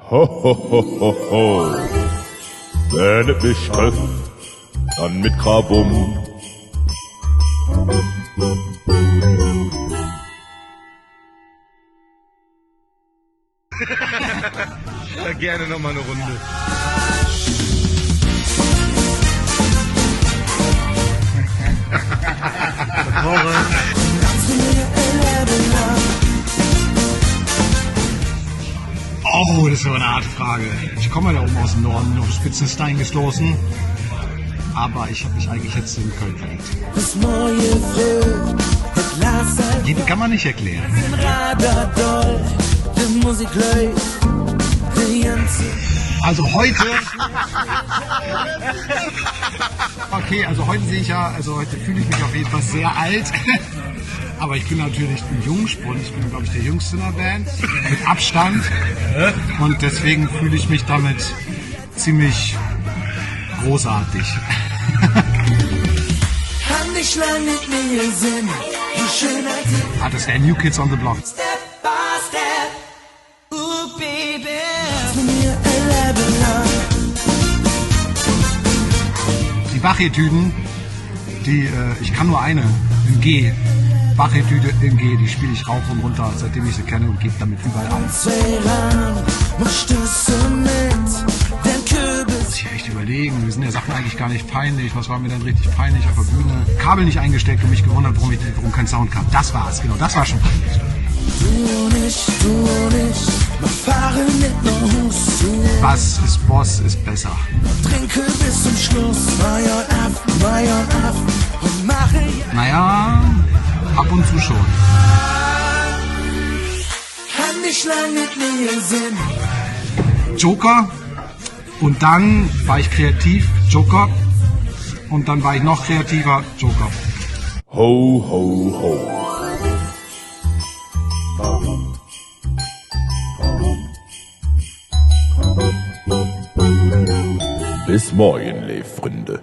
Ho, ho, ho, ho, ho. Wenn es mich trifft, dann mit Krawum. Ja, gerne noch mal eine Runde. Oh, das ist aber eine harte Frage. Ich komme ja da oben aus dem Norden, auf Spitzenstein gestoßen. Aber ich habe mich eigentlich jetzt in Köln verliebt. Liebe kann man nicht erklären. Also heute... Okay, also heute sehe ich ja, also heute fühle ich mich auf jeden Fall sehr alt. Aber ich bin natürlich ein Jungspund. Ich bin, glaube ich, der Jüngste in der Band. Mit Abstand. Und deswegen fühle ich mich damit ziemlich großartig. Das wäre New Kids on the Block. Die Bach-Etüden, ich kann nur eine, im G. Bach-Etüde im G, die spiele ich rauf und runter, seitdem ich sie kenne und gebe damit überall an. Muss ich echt überlegen, mir sind ja Sachen eigentlich gar nicht peinlich. Was war mir denn richtig peinlich auf der Bühne? Kabel nicht eingesteckt und mich gewundert, warum kein Sound kam. Das war's, genau, das war schon peinlich. Was ist Boss, ist besser. Trinke bis zum Schluss, ab und mache Naja, ab und zu schon. Kann nicht lang mit mir Sinn. Joker. Und dann war ich kreativ, Joker. Und dann war ich noch kreativer, Joker. Ho, ho, ho. Bis morgen, liebe Freunde.